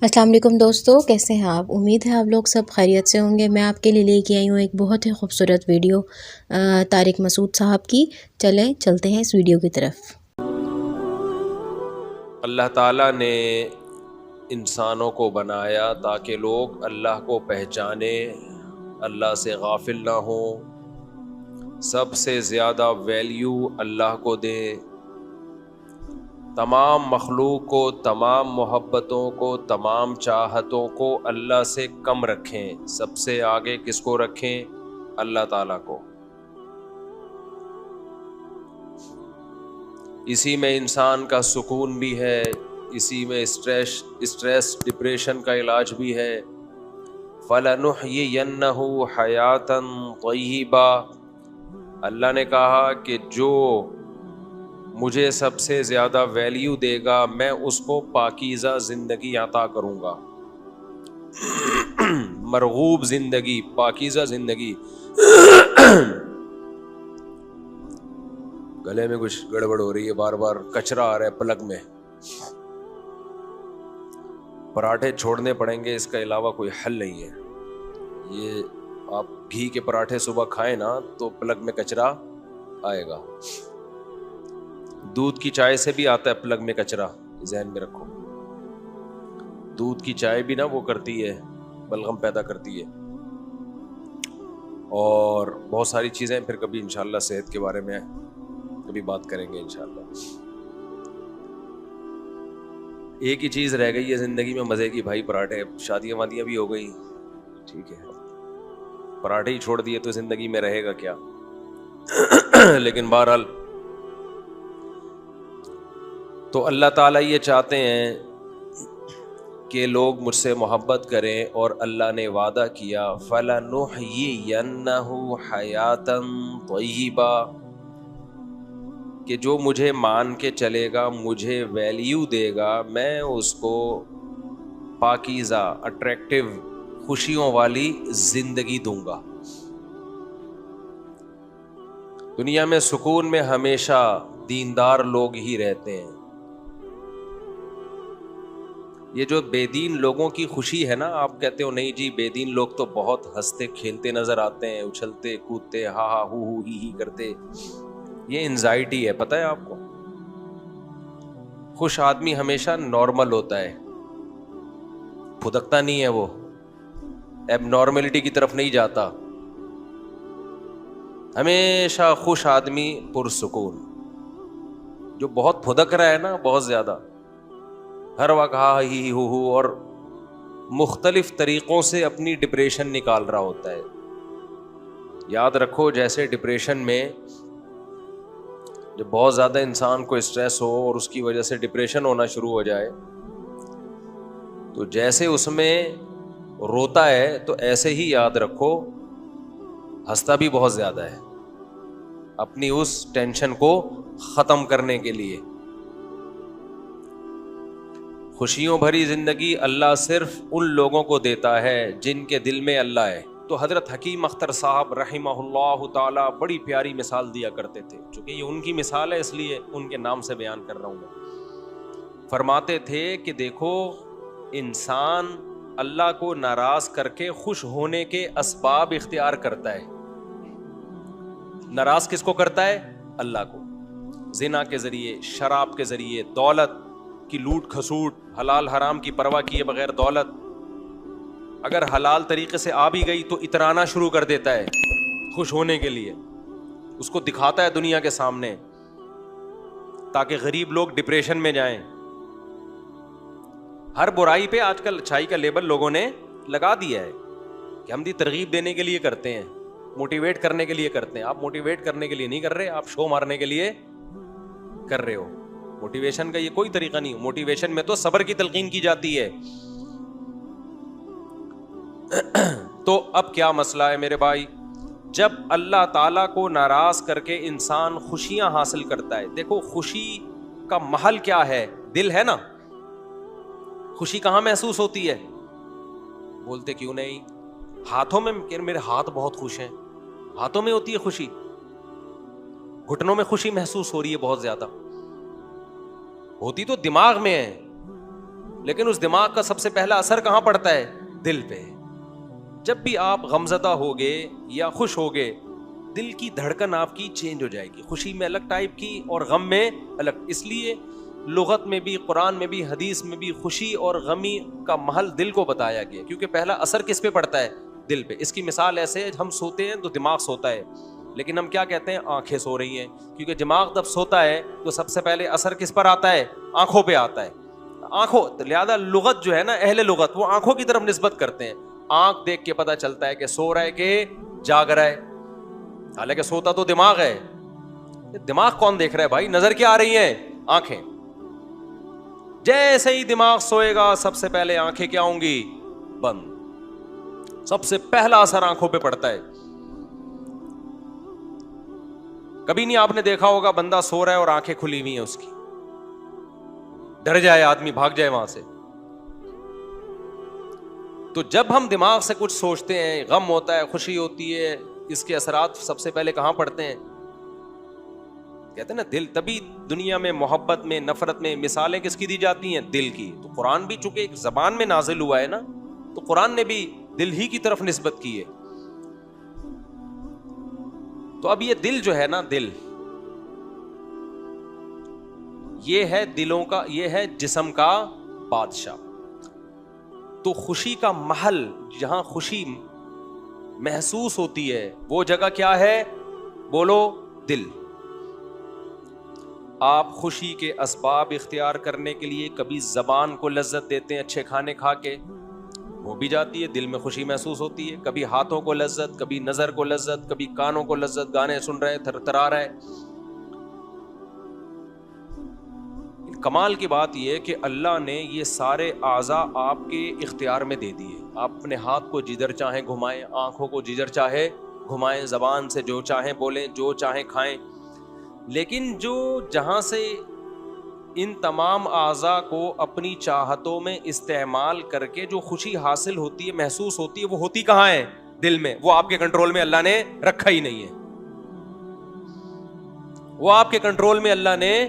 السلام علیکم دوستو، کیسے ہیں آپ؟ امید ہے آپ لوگ سب خیریت سے ہوں گے۔ میں آپ کے لیے لے کے آئی ہوں ایک بہت ہی خوبصورت ویڈیو طارق مسعود صاحب کی۔ چلیں چلتے ہیں اس ویڈیو کی طرف۔ اللہ تعالیٰ نے انسانوں کو بنایا تاکہ لوگ اللہ کو پہچانیں، اللہ سے غافل نہ ہوں، سب سے زیادہ ویلیو اللہ کو دیں، تمام مخلوق کو، تمام محبتوں کو، تمام چاہتوں کو اللہ سے کم رکھیں، سب سے آگے کس کو رکھیں؟ اللہ تعالیٰ کو۔ اسی میں انسان کا سکون بھی ہے، اسی میں اسٹریس ڈپریشن کا علاج بھی ہے۔ فَلَنُحْيِيَنَّهُ حَيَاةً طَيِّبَةً، اللہ نے کہا کہ جو مجھے سب سے زیادہ ویلیو دے گا میں اس کو پاکیزہ زندگی عطا کروں گا، مرغوب زندگی، پاکیزہ زندگی۔ گلے میں کچھ گڑبڑ ہو رہی ہے، بار بار کچرا آ رہا ہے پلک میں، پراٹھے چھوڑنے پڑیں گے، اس کا علاوہ کوئی حل نہیں ہے۔ یہ آپ گھی کے پراٹھے صبح کھائیں نا تو پلک میں کچرا آئے گا، دودھ کی چائے سے بھی آتا ہے پلک میں کچرا، ذہن میں رکھو۔ دودھ کی چائے بھی نا وہ کرتی ہے، بلغم پیدا کرتی ہے، اور بہت ساری چیزیں پھر کبھی انشاءاللہ صحت کے بارے میں کبھی بات کریں گے انشاءاللہ۔ ایک ہی چیز رہ گئی ہے زندگی میں مزے کی بھائی، پراٹھے۔ شادیاں وادیاں بھی ہو گئی، ٹھیک ہے، پراٹھے ہی چھوڑ دیے تو زندگی میں رہے گا کیا؟ لیکن بہرحال تو اللہ تعالیٰ یہ چاہتے ہیں کہ لوگ مجھ سے محبت کریں، اور اللہ نے وعدہ کیا فَلَنُحْيِيَنَّهُ حَيَاةً طَيِّبَةً، کہ جو مجھے مان کے چلے گا، مجھے ویلیو دے گا، میں اس کو پاکیزہ، اٹریکٹیو، خوشیوں والی زندگی دوں گا۔ دنیا میں سکون میں ہمیشہ دیندار لوگ ہی رہتے ہیں۔ یہ جو بے دین لوگوں کی خوشی ہے نا، آپ کہتے ہو نہیں جی بے دین لوگ تو بہت ہنستے کھیلتے نظر آتے ہیں، اچھلتے کودتے، ہا ہا ہو ہی کرتے، یہ انزائٹی ہے، پتہ ہے آپ کو؟ خوش آدمی ہمیشہ نارمل ہوتا ہے، پھدکتا نہیں ہے، وہ ایب نارملٹی کی طرف نہیں جاتا، ہمیشہ خوش آدمی پرسکون۔ جو بہت پھدک رہا ہے نا، بہت زیادہ، ہر وقت ہا ہی ہو اور مختلف طریقوں سے اپنی ڈپریشن نکال رہا ہوتا ہے۔ یاد رکھو، جیسے ڈپریشن میں جب بہت زیادہ انسان کو اسٹریس ہو اور اس کی وجہ سے ڈپریشن ہونا شروع ہو جائے، تو جیسے اس میں روتا ہے تو ایسے ہی یاد رکھو ہنستا بھی بہت زیادہ ہے، اپنی اس ٹینشن کو ختم کرنے کے لیے۔ خوشیوں بھری زندگی اللہ صرف ان لوگوں کو دیتا ہے جن کے دل میں اللہ ہے۔ تو حضرت حکیم اختر صاحب رحمہ اللہ تعالی بڑی پیاری مثال دیا کرتے تھے، چونکہ یہ ان کی مثال ہے اس لیے ان کے نام سے بیان کر رہا ہوں میں۔ فرماتے تھے کہ دیکھو، انسان اللہ کو ناراض کر کے خوش ہونے کے اسباب اختیار کرتا ہے۔ ناراض کس کو کرتا ہے؟ اللہ کو۔ زنا کے ذریعے، شراب کے ذریعے، دولت کی لوٹ کھسوٹ، حلال حرام کی پرواہ کیے بغیر دولت، اگر حلال طریقے سے آ بھی گئی تو اترانا شروع کر دیتا ہے خوش ہونے کے لیے، اس کو دکھاتا ہے دنیا کے سامنے تاکہ غریب لوگ ڈپریشن میں جائیں۔ ہر برائی پہ آج کل اچھائی کا لیبل لوگوں نے لگا دیا ہے کہ ہم دی ترغیب دینے کے لیے کرتے ہیں، موٹیویٹ کرنے کے لیے کرتے ہیں۔ آپ موٹیویٹ کرنے کے لیے نہیں کر رہے، آپ شو مارنے کے لیے کر رہے ہو۔ موٹیویشن کا یہ کوئی طریقہ نہیں، موٹیویشن میں تو صبر کی تلقین کی جاتی ہے۔ تو اب کیا مسئلہ ہے میرے بھائی؟ جب اللہ تعالیٰ کو ناراض کر کے انسان خوشیاں حاصل کرتا ہے، دیکھو خوشی کا محل کیا ہے؟ دل ہے نا۔ خوشی کہاں محسوس ہوتی ہے؟ بولتے کیوں نہیں؟ ہاتھوں میں، کہ میرے ہاتھ بہت خوش ہیں، ہاتھوں میں ہوتی ہے خوشی؟ گھٹنوں میں خوشی محسوس ہو رہی ہے بہت زیادہ؟ ہوتی تو دماغ میں ہے۔ لیکن اس دماغ کا سب سے پہلا اثر کہاں پڑتا ہے؟ دل پہ. جب بھی آپ غمزدہ ہوگے یا خوش ہوگے, دل کی دھڑکن آپ کی چینج ہو جائے گی, خوشی میں الگ ٹائپ کی اور غم میں الگ. اس لیے لغت میں بھی, قرآن میں بھی, حدیث میں بھی خوشی اور غمی کا محل دل کو بتایا گیا, کیونکہ پہلا اثر کس پہ پڑتا ہے؟ دل پہ. اس کی مثال ایسے ہے, ہم سوتے ہیں تو دماغ سوتا ہے, لیکن ہم کیا کہتے ہیں؟ آنکھیں سو رہی ہیں, کیونکہ دماغ جب سوتا ہے تو سب سے پہلے اثر کس پر آتا ہے؟ آنکھوں پہ آتا ہے. آنکھوں, لہذا لغت جو ہے نا, اہل لغت وہ آنکھوں کی طرف نسبت کرتے ہیں. آنکھ دیکھ کے پتا چلتا ہے کہ سو رہا ہے کہ جاگ رہا ہے, حالانکہ سوتا تو دماغ ہے. دماغ کون دیکھ رہا ہے بھائی؟ نظر کیا آ رہی ہیں؟ آنکھیں. جیسے ہی دماغ سوئے گا سب سے پہلے آنکھیں کیا ہوں گی؟ بند. سب سے پہلا اثر آنکھوں پہ پڑتا ہے. کبھی نہیں آپ نے دیکھا ہوگا بندہ سو رہا ہے اور آنکھیں کھلی ہوئی ہیں اس کی, ڈر جائے آدمی, بھاگ جائے وہاں سے. تو جب ہم دماغ سے کچھ سوچتے ہیں, غم ہوتا ہے, خوشی ہوتی ہے, اس کے اثرات سب سے پہلے کہاں پڑتے ہیں؟ کہتے ہیں نا دل. تبھی دنیا میں محبت میں, نفرت میں مثالیں کس کی دی جاتی ہیں؟ دل کی. تو قرآن بھی چونکہ ایک زبان میں نازل ہوا ہے نا, تو قرآن نے بھی دل ہی کی طرف نسبت کی ہے. تو اب یہ دل جو ہے نا, دل یہ ہے دلوں کا, یہ ہے جسم کا بادشاہ. تو خوشی کا محل, جہاں خوشی محسوس ہوتی ہے, وہ جگہ کیا ہے؟ بولو, دل. آپ خوشی کے اسباب اختیار کرنے کے لیے کبھی زبان کو لذت دیتے ہیں اچھے کھانے کھا کے, وہ بھی جاتی ہے, دل میں خوشی محسوس ہوتی ہے. کبھی ہاتھوں کو لذت, کبھی نظر کو لذت, کبھی کانوں کو لذت, گانے سن رہے ہیں, تھرتھرا رہا ہے. کمال کی بات یہ ہے کہ اللہ نے یہ سارے اعضاء آپ کے اختیار میں دے دیے. آپ اپنے ہاتھ کو جدھر چاہیں گھمائیں, آنکھوں کو جدھر چاہے گھمائیں, زبان سے جو چاہیں بولیں, جو چاہیں کھائیں. لیکن جو جہاں سے ان تمام اعضاء کو اپنی چاہتوں میں استعمال کر کے جو خوشی حاصل ہوتی ہے, محسوس ہوتی ہے, وہ ہوتی کہاں ہے؟ دل میں. وہ آپ کے کنٹرول میں اللہ نے رکھا ہی نہیں ہے. وہ آپ کے کنٹرول میں اللہ نے,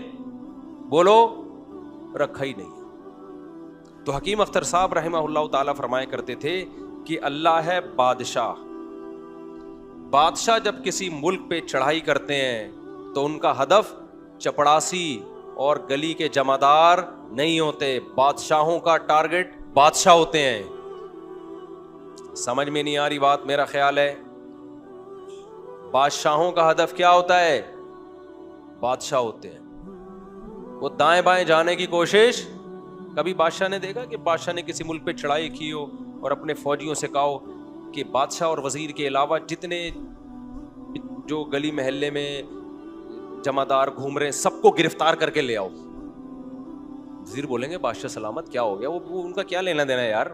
بولو, رکھا ہی نہیں ہے. تو حکیم اختر صاحب رحمہ اللہ تعالیٰ فرمایا کرتے تھے کہ اللہ ہے بادشاہ. بادشاہ جب کسی ملک پہ چڑھائی کرتے ہیں تو ان کا ہدف چپڑاسی اور گلی کے جمعدار نہیں ہوتے. بادشاہوں کا ٹارگٹ بادشاہ ہوتے ہیں. سمجھ میں نہیں آ رہی بات؟ میرا خیال ہے بادشاہوں کا ہدف کیا ہوتا ہے؟ بادشاہ ہوتے ہیں. وہ دائیں بائیں جانے کی کوشش, کبھی بادشاہ نے دیکھا کہ بادشاہ نے کسی ملک پہ چڑھائی کی ہو اور اپنے فوجیوں سے کہا ہو کہ بادشاہ اور وزیر کے علاوہ جتنے جو گلی محلے میں جمعدار گھوم رہے ہیں سب کو گرفتار کر کے لے آؤ؟ وزیر بولیں گے بادشاہ سلامت, کیا ہو گیا؟ وہ ان کا کیا لینا دینا ہے یار؟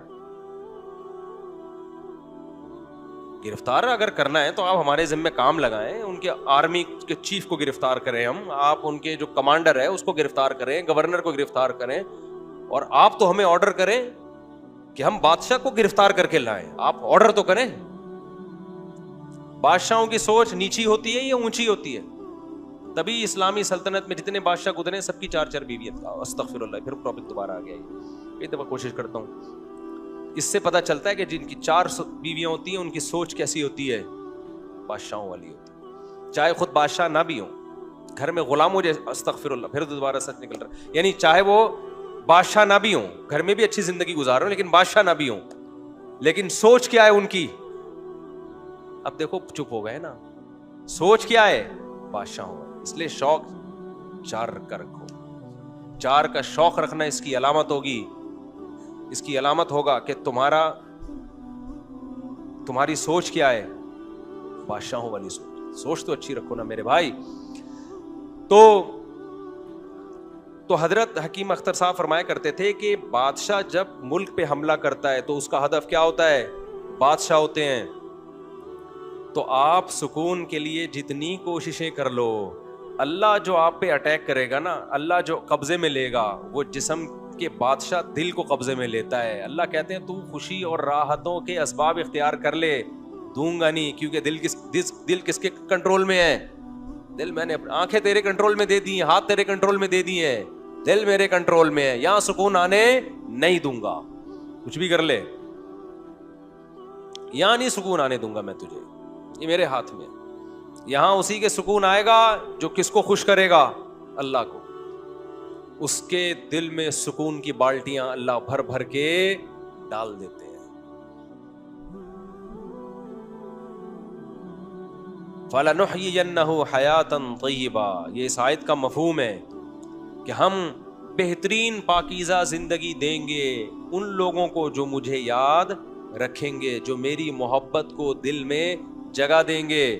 گرفتار اگر کرنا ہے تو آپ ہمارے ذمہ کام لگائیں, ان کے آرمی کے چیف کو گرفتار کریں ہم, آپ ان کے جو کمانڈر ہے اس کو گرفتار کریں, گورنر کو گرفتار کریں, اور آپ تو ہمیں آرڈر کریں کہ ہم بادشاہ کو گرفتار کر کے لائیں. آپ آرڈر تو کریں. بادشاہوں کی سوچ نیچی ہوتی ہے یا اونچی ہوتی ہے؟ تبھی اسلامی سلطنت میں جتنے بادشاہ گزرے سب کی 4 بیویاں. استغفر اللہ, پھر ٹاپک دوبارہ آ گیا. یہ دفعہ کوشش کرتا ہوں. اس سے پتہ چلتا ہے کہ جن کی 4 بیویاں ہوتی ہیں ان کی سوچ کیسی ہوتی ہے؟ بادشاہوں والی ہوتی ہے. چاہے خود بادشاہ نہ بھی ہوں, گھر میں غلام ہو جائے, استغفر اللہ, پھر دوبارہ سچ نکل رہا ہے, یعنی چاہے وہ بادشاہ نہ بھی ہوں, گھر میں بھی اچھی زندگی گزار رہے ہوں, لیکن بادشاہ نہ بھی ہوں, لیکن سوچ کیا ہے ان کی؟ اب دیکھو چپ ہو گئے نا. سوچ کیا ہے؟ بادشاہوں. اس لیے شوق 4 کا رکھو. 4 کا شوق رکھنا اس کی علامت ہوگی, اس کی علامت ہوگا کہ تمہاری سوچ کیا ہے؟ بادشاہوں والی سوچ. سوچ تو اچھی رکھو نا میرے بھائی. تو حضرت حکیم اختر صاحب فرمایا کرتے تھے کہ بادشاہ جب ملک پہ حملہ کرتا ہے تو اس کا ہدف کیا ہوتا ہے؟ بادشاہ ہوتے ہیں. تو آپ سکون کے لیے جتنی کوششیں کر لو, اللہ جو آپ پہ اٹیک کرے گا نا, اللہ جو قبضے میں لے گا, وہ جسم کے بادشاہ دل کو قبضے میں لیتا ہے. اللہ کہتے ہیں تو خوشی اور راحتوں کے اسباب اختیار کر لے, دوں گا نہیں, کیونکہ دل کس کے کنٹرول میں ہے؟ دل میں نے آنکھیں تیرے کنٹرول میں دے دی ہیں, ہاتھ تیرے کنٹرول میں دے دی ہیں, دل میرے کنٹرول میں ہے, یہاں سکون آنے نہیں دوں گا. کچھ بھی کر لے, یہاں نہیں سکون آنے دوں گا میں تجھے, یہ میرے ہاتھ میں. یہاں اسی کے سکون آئے گا جو کس کو خوش کرے گا, اللہ کو. اس کے دل میں سکون کی بالٹیاں اللہ بھر بھر کے ڈال دیتے ہیں. فَلَنُحْيِيَنَّهُ حَيَاةً طَيِّبَةً, یہ اس آیت کا مفہوم ہے کہ ہم بہترین پاکیزہ زندگی دیں گے ان لوگوں کو جو مجھے یاد رکھیں گے, جو میری محبت کو دل میں جگہ دیں گے.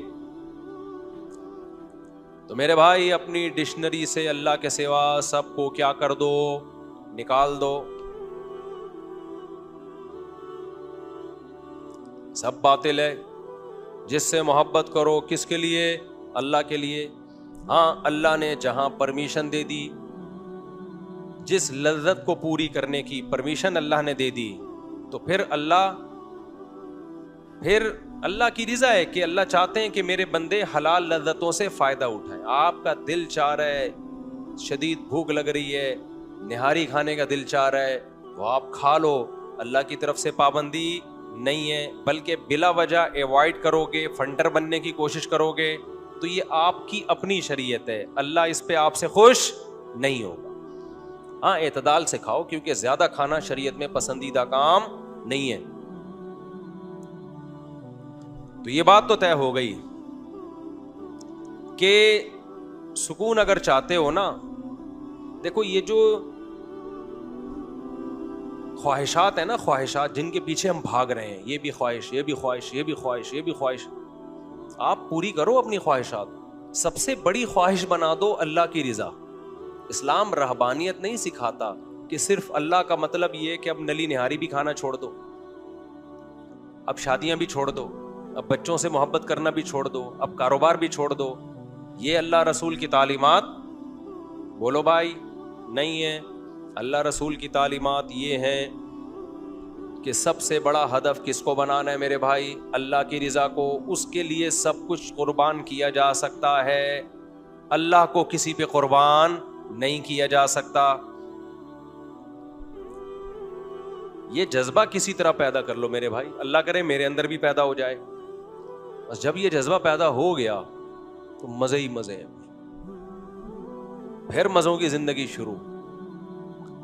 تو میرے بھائی اپنی ڈکشنری سے اللہ کے سوا سب کو کیا کر دو, نکال دو. سب باطل ہے. جس سے محبت کرو کس کے لیے, اللہ کے لیے. ہاں اللہ نے جہاں پرمیشن دے دی, جس لذت کو پوری کرنے کی پرمیشن اللہ نے دے دی, تو پھر اللہ کی رضا ہے کہ اللہ چاہتے ہیں کہ میرے بندے حلال لذتوں سے فائدہ اٹھائیں. آپ کا دل چاہ رہا ہے, شدید بھوک لگ رہی ہے, نہاری کھانے کا دل چاہ رہا ہے, وہ آپ کھا لو. اللہ کی طرف سے پابندی نہیں ہے, بلکہ بلا وجہ ایوائڈ کرو گے, فنٹر بننے کی کوشش کرو گے, تو یہ آپ کی اپنی شریعت ہے. اللہ اس پہ آپ سے خوش نہیں ہوگا. ہاں اعتدال سے کھاؤ, کیونکہ زیادہ کھانا شریعت میں پسندیدہ کام نہیں ہے. تو یہ بات تو طے ہو گئی کہ سکون اگر چاہتے ہو نا, دیکھو یہ جو خواہشات ہیں نا, خواہشات جن کے پیچھے ہم بھاگ رہے ہیں, یہ بھی خواہش, یہ بھی خواہش, یہ بھی خواہش, یہ بھی خواہش, آپ پوری کرو اپنی خواہشات. سب سے بڑی خواہش بنا دو اللہ کی رضا. اسلام رہبانیت نہیں سکھاتا کہ صرف اللہ کا مطلب یہ کہ اب نلی نہاری بھی کھانا چھوڑ دو, اب شادیاں بھی چھوڑ دو, اب بچوں سے محبت کرنا بھی چھوڑ دو, اب کاروبار بھی چھوڑ دو. یہ اللہ رسول کی تعلیمات بولو بھائی نہیں ہے. اللہ رسول کی تعلیمات یہ ہیں کہ سب سے بڑا ہدف کس کو بنانا ہے میرے بھائی, اللہ کی رضا کو. اس کے لیے سب کچھ قربان کیا جا سکتا ہے, اللہ کو کسی پہ قربان نہیں کیا جا سکتا. یہ جذبہ کسی طرح پیدا کر لو میرے بھائی, اللہ کرے میرے اندر بھی پیدا ہو جائے. بس جب یہ جذبہ پیدا ہو گیا تو مزے ہی مزے ہیں, پھر مزوں کی زندگی شروع.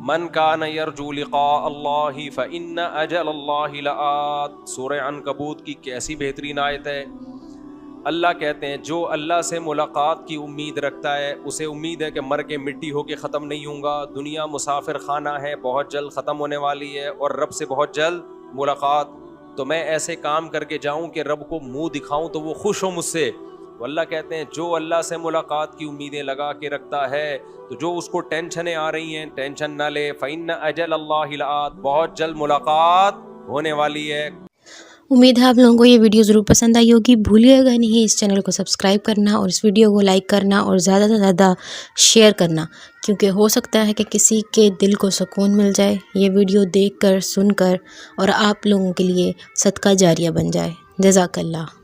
من کان یرجو لقاء اللہ فإن اجل اللہ لآت, سورہ عنکبوت کی کیسی بہترین آیت ہے. اللہ کہتے ہیں جو اللہ سے ملاقات کی امید رکھتا ہے, اسے امید ہے کہ مر کے مٹی ہو کے ختم نہیں ہوں گا. دنیا مسافر خانہ ہے, بہت جلد ختم ہونے والی ہے, اور رب سے بہت جلد ملاقات. تو میں ایسے کام کر کے جاؤں کہ رب کو منہ دکھاؤں تو وہ خوش ہو مجھ سے. تو اللہ کہتے ہیں جو اللہ سے ملاقات کی امیدیں لگا کے رکھتا ہے, تو جو اس کو ٹینشنیں آ رہی ہیں ٹینشن نہ لے. فإن اجل اللہ لآت, بہت جلد ملاقات ہونے والی ہے. امید ہے آپ لوگوں کو یہ ویڈیو ضرور پسند آئی ہوگی. بھولیے گا نہیں اس چینل کو سبسکرائب کرنا, اور اس ویڈیو کو لائک کرنا, اور زیادہ سے زیادہ شیئر کرنا, کیونکہ ہو سکتا ہے کہ کسی کے دل کو سکون مل جائے یہ ویڈیو دیکھ کر, سن کر, اور آپ لوگوں کے لیے صدقہ جاریہ بن جائے. جزاک اللہ.